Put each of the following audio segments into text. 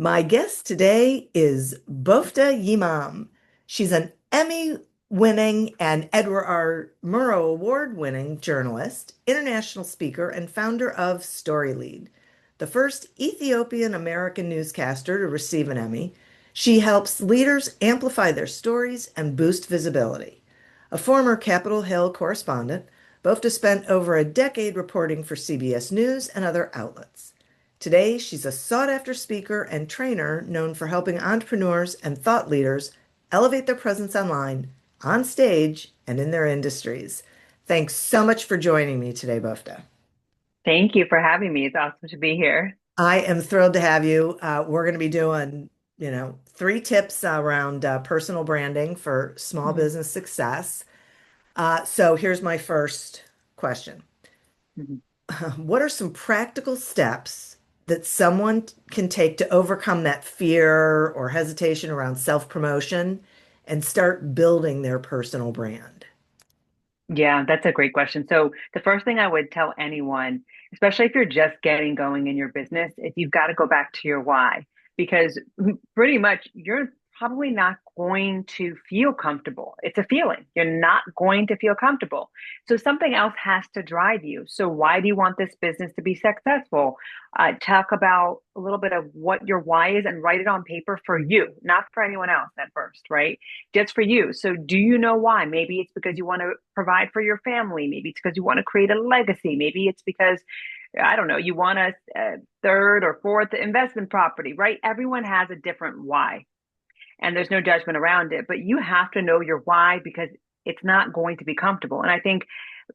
My guest today is Bofta Yimam. She's an Emmy-winning and Edward R. Murrow Award-winning journalist, international speaker, and founder of StoryLead, the first Ethiopian American newscaster to receive an Emmy. She helps leaders amplify their stories and boost visibility. A former Capitol Hill correspondent, Bofta spent over a decade reporting for CBS News and other outlets. Today, she's a sought-after speaker and trainer known for helping entrepreneurs and thought leaders elevate their presence online, on stage, and in their industries. Thanks so much for joining me today, Bofta. Thank you for having me. It's awesome to be here. I am thrilled to have you. We're going to be doing, three tips around personal branding for small Mhm, business success. So here's my first question. mhm. What are some practical steps that someone can take to overcome that fear or hesitation around self-promotion and start building their personal brand? Yeah, that's a great question. So, the first thing I would tell anyone, especially if you're just getting going in your business, is you've got to go back to your why because pretty much you're probably not going to feel comfortable. It's a feeling. You're not going to feel comfortable. So, something else has to drive you. So, why do you want this business to be successful? Talk about a little bit of what your why is and write it on paper for you, not for anyone else at first, right? Just for you. So, do you know why? Maybe it's because you want to provide for your family. Maybe it's because you want to create a legacy. Maybe it's because, I don't know, you want a third or fourth investment property, right? Everyone has a different why, and there's no judgment around it. But you have to know your why because it's not going to be comfortable. And I think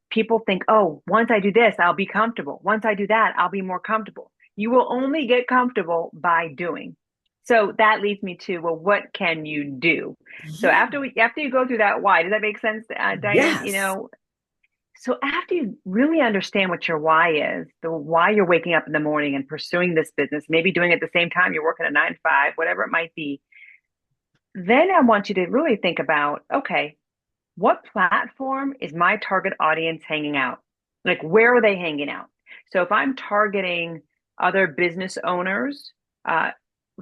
people think, oh, once I do this, I'll be comfortable. Once I do that, I'll be more comfortable. You will only get comfortable by doing. So that leads me to, well, what can you do? So Yeah. after you go through that why, does that make sense, Diane? Yes. So after you really understand what your why is, the why you're waking up in the morning and pursuing this business, maybe doing it at the same time you're working a 9 to 5, whatever it might be, then I want you to really think about, okay, what platform is my target audience hanging out? Like, where are they hanging out? So if I'm targeting other business owners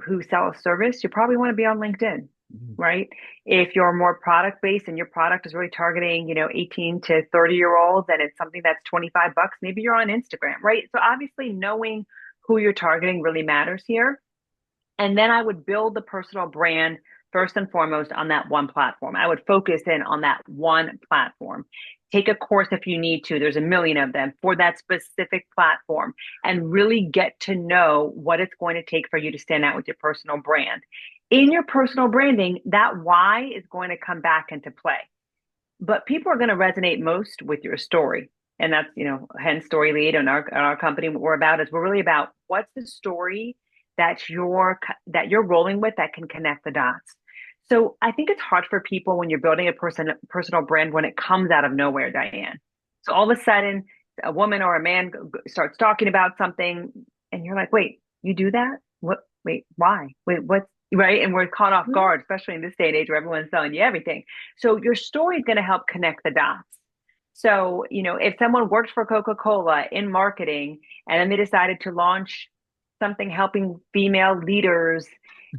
who sell a service, you probably want to be on LinkedIn, right? If you're more product based and your product is really targeting, 18 to 30-year olds and it's something that's 25 bucks, maybe you're on Instagram, right? So obviously knowing who you're targeting really matters here. And then I would build the personal brand first and foremost on that one platform. I would focus in on that one platform. Take a course if you need to. There's a million of them for that specific platform and really get to know what it's going to take for you to stand out with your personal brand. In your personal branding, that why is going to come back into play. But people are going to resonate most with your story. And that's, hence Story Lead and our company, what we're about is we're really about what's the story that you're rolling with that can connect the dots. So I think it's hard for people when you're building a personal brand when it comes out of nowhere, Diane. So all of a sudden, a woman or a man starts talking about something, and you're like, "Wait, you do that? What? Wait, why? Wait, what's right?" And we're caught off guard, especially in this day and age where everyone's selling you everything. So your story is going to help connect the dots. So, if someone worked for Coca-Cola in marketing and then they decided to launch something helping female leaders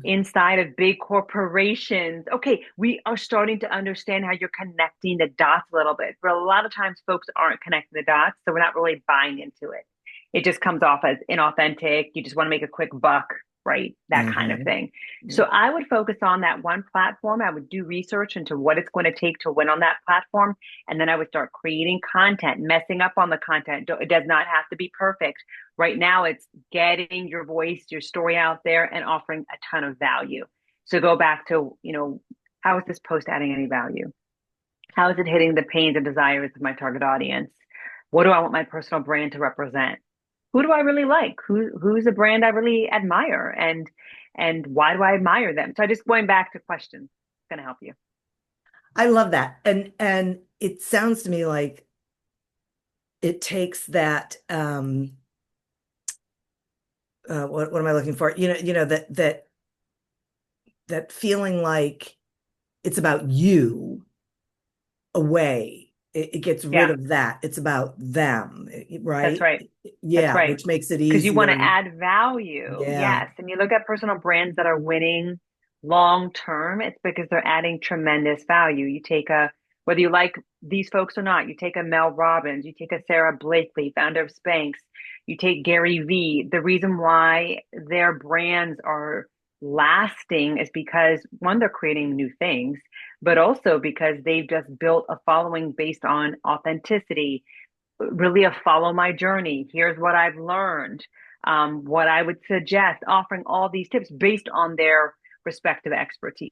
inside of big corporations. Okay, we are starting to understand how you're connecting the dots a little bit. For a lot of times, folks aren't connecting the dots, so we're not really buying into it. It just comes off as inauthentic. You just want to make a quick buck, right? That kind of Mhm. thing. So Yeah. I would focus on that one platform. I would do research into what it's going to take to win on that platform. And then I would start creating content, messing up on the content. It does not have to be perfect. Right now, it's getting your voice, your story out there and offering a ton of value. So go back to, how is this post adding any value? How is it hitting the pains and desires of my target audience? What do I want my personal brand to represent? Who do I really like? Who's a brand I really admire? And why do I admire them? So I just going back to questions. It's gonna help you. I love that. And it sounds to me like it takes that what am I looking for? That feeling like it's about you away it gets rid Yeah, of that. It's about them, that's right? right. That's Yeah, right. which makes it Because you want to easier. add value. Yeah, Yes. And you look at personal brands that are winning long term, it's because they're adding tremendous value. You take whether you like these folks or not, you take a Mel Robbins, you take a Sarah Blakely, founder of Spanx, you take Gary Vee. The reason why their brands are lasting is because one, they're creating new things, but also because they've just built a following based on authenticity, really a follow my journey. Here's what I've learned, what I would suggest, offering all these tips based on their respective expertise.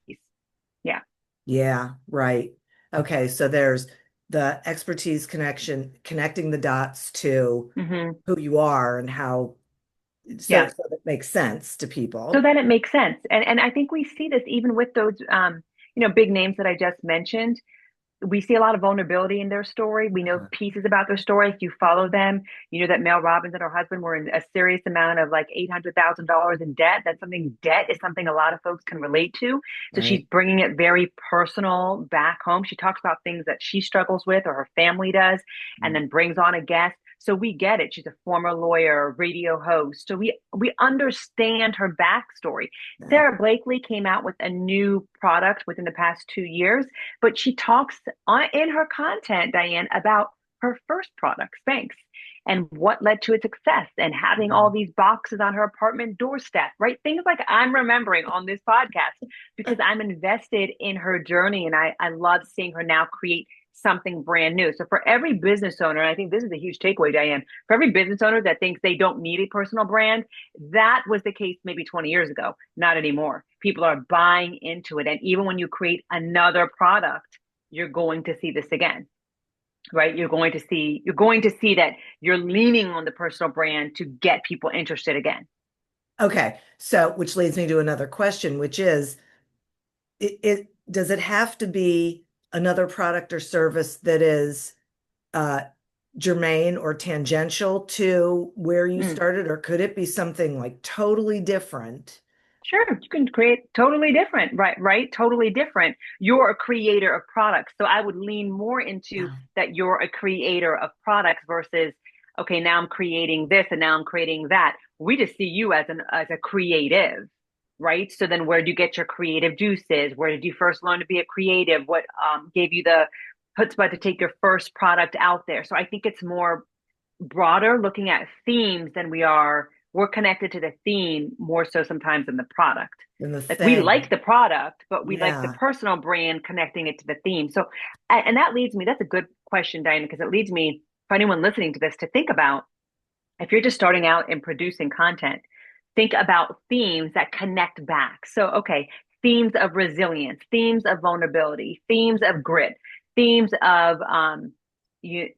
Yeah. yeah, right. Okay, so there's the expertise connection, connecting the dots to Hmm. who you are and how, so Yeah. so that makes sense to So people. then it makes sense. And I think we see this even with those, big names that I just mentioned. We see a lot of vulnerability in their story. We know Uh, pieces about their story. If you follow them, you know that Mel Robbins and her husband were in a serious amount of like $800,000 in debt. That's something, debt is something a lot of folks can relate to. So she's right. bringing it very personal back home. She talks about things that she struggles with or her family does, and Mm, then brings on a guest. So we get it. She's a former lawyer, radio host. So we understand her backstory. yeah. Sarah Blakely came out with a new product within the past 2 years, but she talks in her content, Diane, about her first product, Spanx, and what led to its success and having all Mhm. these boxes on her apartment doorstep, right? Things like I'm remembering on this podcast because I'm invested in her journey and I love seeing her now create something brand new. So for every business owner, and I think this is a huge takeaway, Diane, for every business owner that thinks they don't need a personal brand, that was the case maybe 20 years ago, not anymore. People are buying into it. And even when you create another product, you're going to see this again, right? You're going to see that you're leaning on the personal brand to get people interested again. Okay, so which leads me to another question, which is it does it have to be another product or service that is uh germane or tangential to where you Mm. started, or could it be something like totally different? Sure, you can create totally different, right? Right, totally different. You're a creator of products, so I would lean more into Yeah. that. You're a creator of products versus, okay, now I'm creating this and now I'm creating that. We just see you as a creative, right? So then, where do you get your creative juices? Where did you first learn to be a creative? What gave you the chutzpah to take your first product out there? So I think it's more broader looking at themes than we're connected to the theme more so sometimes than the product. And the Like we like thing. the product, but we like the Yeah. personal brand connecting it to the theme. So, and that leads me, that's a good question, Diana, because it leads me for anyone listening to this to think about if you're just starting out in producing content, think about themes that connect back. So, okay, themes of resilience, themes of vulnerability, themes of grit, themes of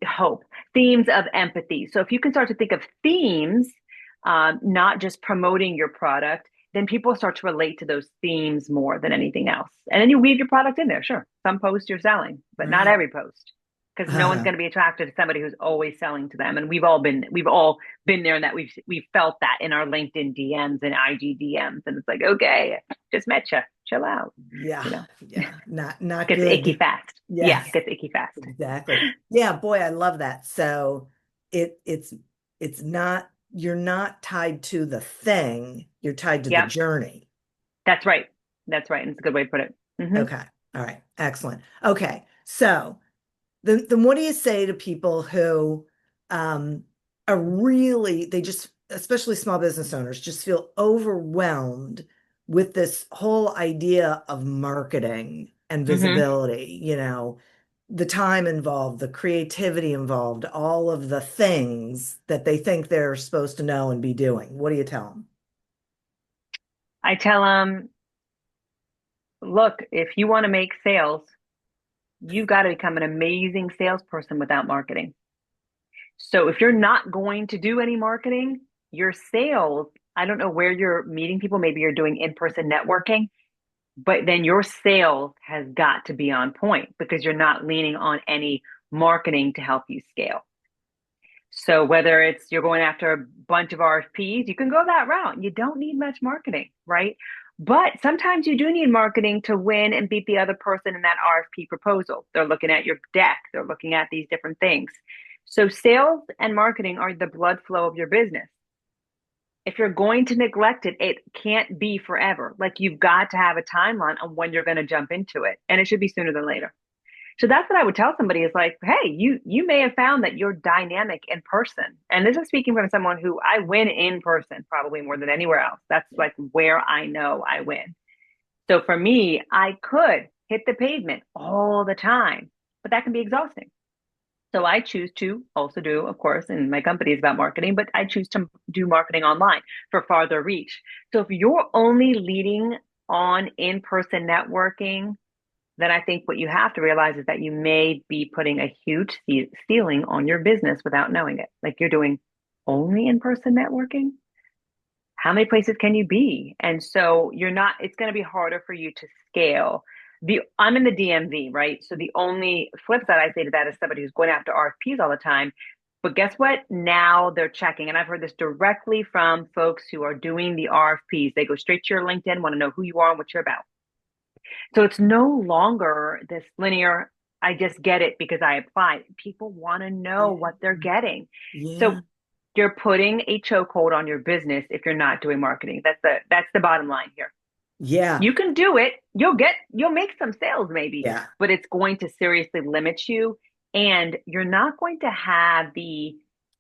hope, themes of empathy. So, if you can start to think of themes, not just promoting your product, then people start to relate to those themes more than anything else. And then you weave your product in there. Sure, some posts you're selling, but not Right. every post because no one's going to be attracted to somebody who's always selling to them. And we've all been there, and that we've felt that in our LinkedIn DMs and IG DMs, and it's like, okay, just met you, chill out, Yeah. you know, Yeah. Not gets icky good. fast. Yeah, Yes. gets icky fast. Exactly. Yeah, boy, I love that. So it's not, you're not tied to the thing, you're tied to the Yep, journey. that's right. That's right. And it's a good way to put it. Okay. All right. Excellent. Okay. So then what do you say to people who um are really, they just, especially small business owners, just feel overwhelmed with this whole idea of marketing and Hmm. visibility, the time involved, the creativity involved, all of the things that they think they're supposed to know and be doing. What do you tell them? I tell them, look, if you want to make sales, you've got to become an amazing salesperson without marketing. So if you're not going to do any marketing, your sales, I don't know where you're meeting people, maybe you're doing in-person networking, but then your sales has got to be on point because you're not leaning on any marketing to help you scale. So whether it's you're going after a bunch of RFPs, you can go that route. You don't need much marketing, right? But sometimes you do need marketing to win and beat the other person in that RFP proposal. They're looking at your deck, they're looking at these different things. So sales and marketing are the blood flow of your business. If you're going to neglect it, it can't be forever. Like you've got to have a timeline on when you're going to jump into it, and it should be sooner than later. So that's what I would tell somebody is like, hey, you may have found that you're dynamic in person. And this is speaking from someone who I win in person probably more than anywhere else. That's like where I know I win. So for me, I could hit the pavement all the time, but that can be exhausting. So I choose to also do, of course, and my company is about marketing, but I choose to do marketing online for farther reach. So if you're only leading on in-person networking, then I think what you have to realize is that you may be putting a huge ceiling on your business without knowing it. Like you're doing only in-person networking. How many places can you be? And so you're not, it's going to be harder for you to scale. I'm in the DMV, right? So the only flip side I say to that is somebody who's going after RFPs all the time. But guess what? Now they're checking, and I've heard this directly from folks who are doing the RFPs. They go straight to your LinkedIn, want to know who you are and what you're about. So it's no longer this linear, I just get it because I applied. People want to know Yeah. what they're getting. Yeah. So you're putting a chokehold on your business if you're not doing marketing. That's the bottom line here. Yeah. You can do it. You'll make some sales maybe, Yeah. but it's going to seriously limit you. And you're not going to have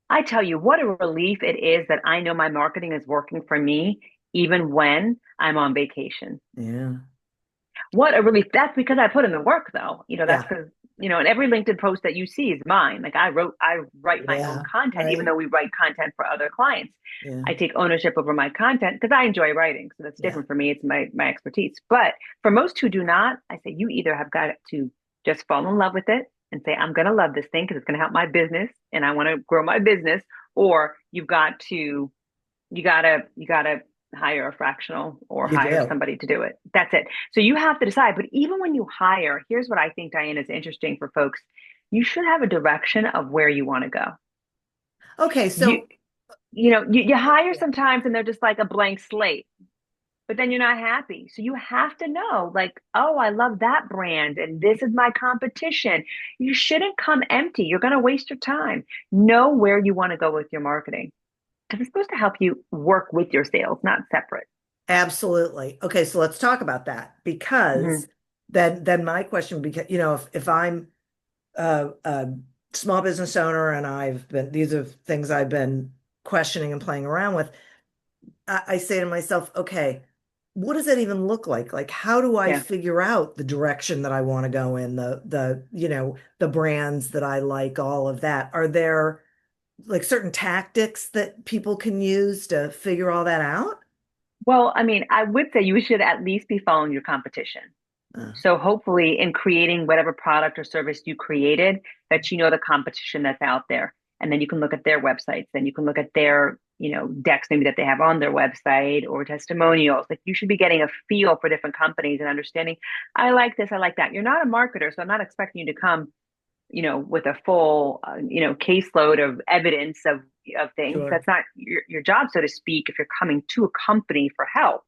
I tell you what a relief it is that I know my marketing is working for me, even when I'm on vacation. Yeah. What a relief. That's because I put in the work though. That's Yeah. because, and every LinkedIn post that you see is mine. Like I write my own Yeah. content, even Right. though we write content for other clients. Yeah. I take ownership over my content because I enjoy writing. So that's Yeah. different for me. It's my expertise. But for most who do not, I say you either have got to just fall in love with it and say, I'm going to love this thing because it's going to help my business and I want to grow my business, or you gotta hire a fractional or You hire do. somebody to do it. That's it. So you have to decide. But even when you hire, here's what I think, Diane, is interesting for folks. You should have a direction of where you want to go. Okay, You so you hire yeah. sometimes and they're just like a blank slate, but then you're not happy. So you have to know, like, oh, I love that brand and this is my competition. You shouldn't come empty. You're going to waste your time. Know where you want to go with your marketing because it's supposed to help you work with your sales, not separate. Absolutely. Okay, so let's talk about that because Mhm. then my question because if I'm a small business owner and these are things I've been questioning and playing around with, I say to myself, okay, what does that even look like? Like, how do I Yeah. figure out the direction that I want to go in, the brands that I like, all of that? Are there like certain tactics that people can use to figure all that out? Well, I mean, I would say you should at least be following your competition. Uh, So hopefully in creating whatever product or service you created, that you know the competition that's out there. And then you can look at their websites, then you can look at their, decks maybe that they have on their website or testimonials. Like you should be getting a feel for different companies and understanding, I like this, I like that. You're not a marketer, so I'm not expecting you to come with a full, caseload of evidence of things. sure. That's not your job, so to speak, if you're coming to a company for help.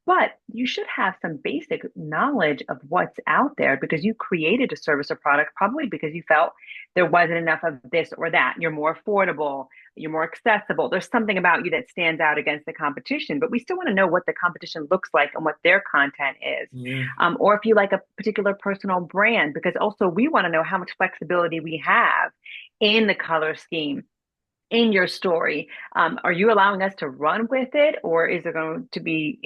But you should have some basic knowledge of what's out there because you created a service or product probably because you felt there wasn't enough of this or that. You're more affordable, you're more accessible. There's something about you that stands out against the competition, but we still want to know what the competition looks like and what their content is. Yeah. Or if you like a particular personal brand, because also we want to know how much flexibility we have in the color scheme in your story. Are you allowing us to run with it, or is there going to be,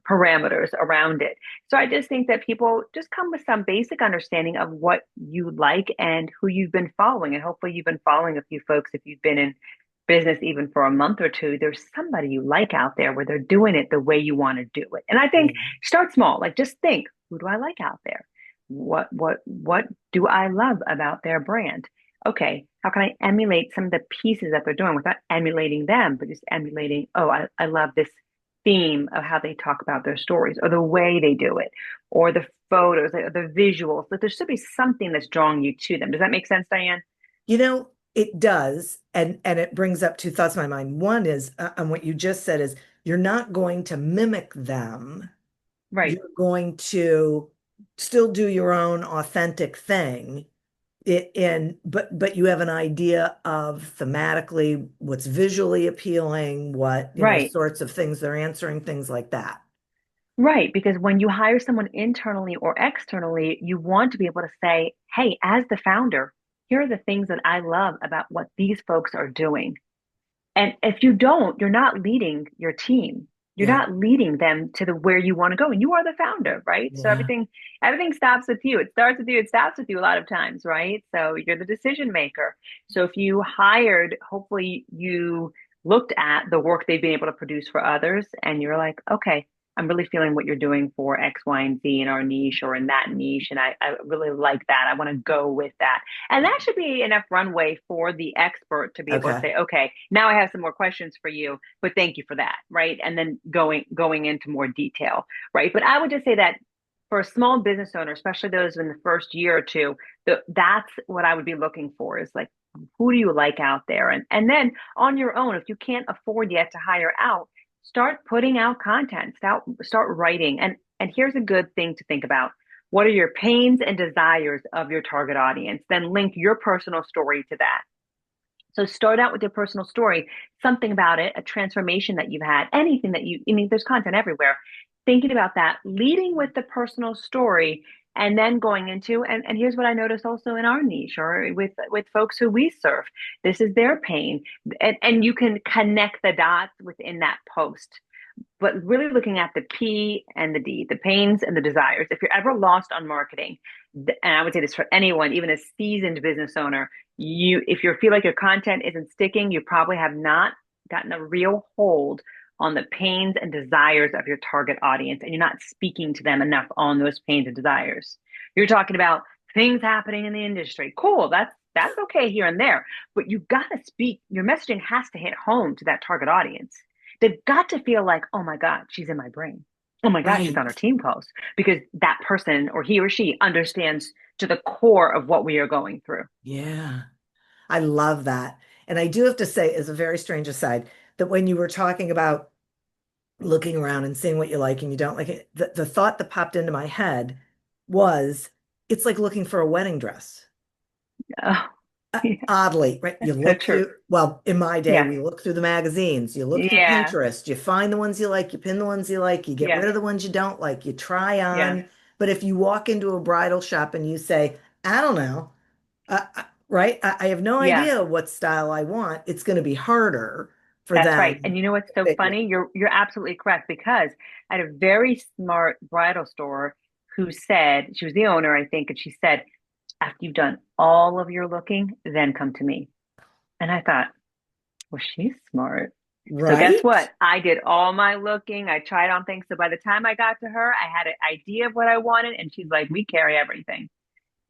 parameters around it? So I just think that people just come with some basic understanding of what you like and who you've been following. And hopefully you've been following a few folks if you've been in business even for a month or two. There's somebody you like out there where they're doing it the way you want to do it. And I think Yeah. start small, like just think, who do I like out there? What do I love about their brand? Okay, how can I emulate some of the pieces that they're doing without emulating them, but just emulating, oh, I love this theme of how they talk about their stories or the way they do it or the photos, the visuals, that there should be something that's drawing you to them. Does that make sense, Diane? You know, It does, and it brings up two thoughts in my mind. One is on what you just said is you're not going to mimic them. Right. You're going to still do your own authentic thing. But you have an idea of thematically what's visually appealing, what, Right. sorts of things they're answering, things like that. Right. Because when you hire someone internally or externally, you want to be able to say, hey, as the founder, here are the things that I love about what these folks are doing. And if you don't, you're not leading your team. You're Yeah. not leading them to the where you want to go. And you are the founder, right? So Yeah. everything stops with you. It starts with you, it stops with you a lot of times, right? So you're the decision maker. So if you hired, hopefully you looked at the work they've been able to produce for others and you're like, okay, I'm really feeling what you're doing for X, Y, and Z in our niche or in that niche. And I really like that. I want to go with that. And that should be enough runway for the expert to be able to Okay. say, okay, now I have some more questions for you, but thank you for that, right? And then going into more detail, right? But I would just say that for a small business owner, especially those in the first year or two, that's what I would be looking for is like, who do you like out there? And then on your own, if you can't afford yet to hire out, start putting out content, start writing. And here's a good thing to think about. What are your pains and desires of your target audience? Then link your personal story to that. So start out with your personal story, something about it, a transformation that you've had, anything that I mean, there's content everywhere. Thinking about that, leading with the personal story, and then going into, and here's what I noticed also in our niche or with folks who we serve. This is their pain. And you can connect the dots within that post but really looking at the P and the D, the pains and the desires. If you're ever lost on marketing, and I would say this for anyone, even a seasoned business owner, if you feel like your content isn't sticking, you probably have not gotten a real hold on the pains and desires of your target audience, and you're not speaking to them enough on those pains and desires. You're talking about things happening in the industry. Cool, that's okay here and there, but you got to speak. Your messaging has to hit home to that target audience. They've got to feel like, oh my God, she's in my brain. Oh my God, she's on our Right. team calls because that person or he or she understands to the core of what we are going through. Yeah. I love that. And I do have to say, as a very strange aside, that when you were talking about looking around and seeing what you like and you don't like it, the thought that popped into my head was it's like looking for a wedding dress. Oh, yeah, Oddly, right? You that's so look true. through, well, in my day, Yes. we look through the magazines, you look through Yeah. Pinterest, you find the ones you like, you pin the ones you like, you get Yes. rid of the ones you don't like, you try Yes. on. But if you walk into a bridal shop and you say, I don't know, right? I have no Yeah. idea what style I want, it's going to be harder for That's right. And them you know what's to so fit you. funny? You're absolutely correct because I had a very smart bridal store who said, she was the owner, I think, and she said, after you've done all of your looking, then come to me. And I thought, well, she's smart. So guess Right? what? I did all my looking. I tried on things. So by the time I got to her, I had an idea of what I wanted, and she's like, "We carry everything."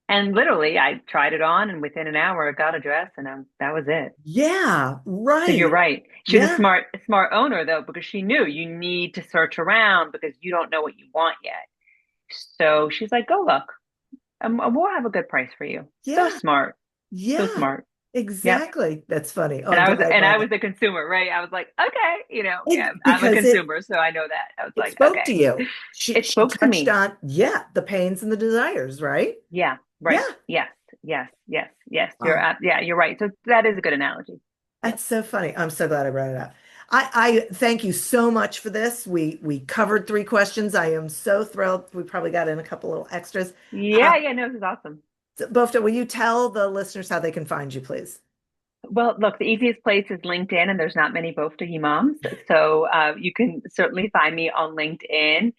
And literally, I tried it on, and within an hour, I got a dress, and that was it. Yeah, So you're right. right. She was a Yeah, smart owner though, because she knew you need to search around because you don't know what you want yet. So she's like, "Go look, and we'll have a good price for you." So yeah, smart, so yeah, smart. Yep. exactly. That's funny. Oh, And I'm I glad was I and I brought was that. the consumer, right? I was like, okay, yeah, I'm a Because consumer, so I know that. I was it like, spoke to okay. you. She It she spoke to touched me. on, yeah, the pains and the desires, right? Yeah, Yeah. right. Yes, yes, yes, yes. Oh, Yeah, you're right. So that is a good analogy. Yep. that's so funny. I'm so glad I brought it up. I thank you so much for this. We covered three questions. I am so thrilled. We probably got in a couple little extras. Yeah, yeah, no, this is awesome. So, Bofta, will you tell the listeners how they can find you, please? Well, look, the easiest place is LinkedIn, and there's not many Bofta Yimams. So you can certainly find me on LinkedIn.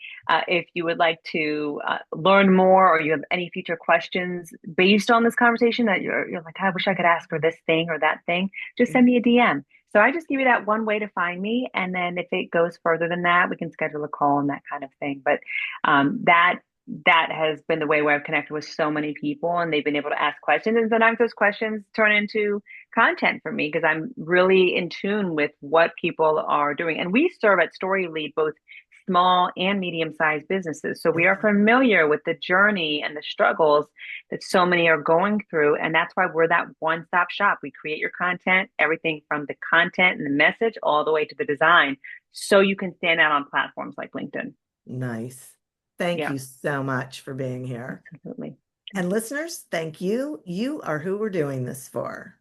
If you would like to learn more or you have any future questions based on this conversation that you're like, I wish I could ask her this thing or that thing, just send me a DM. So I just give you that one way to find me. And then if it goes further than that, we can schedule a call and that kind of thing. But that has been the way where I've connected with so many people and they've been able to ask questions. And sometimes those questions turn into content for me because I'm really in tune with what people are doing. And we serve at Story Lead both small and medium-sized businesses. So we are familiar with the journey and the struggles that so many are going through. And that's why we're that one-stop shop. We create your content, everything from the content and the message all the way to the design, so you can stand out on platforms like LinkedIn. Nice. Thank Yeah, you so much for being here. absolutely. And listeners, thank you. You are who we're doing this for.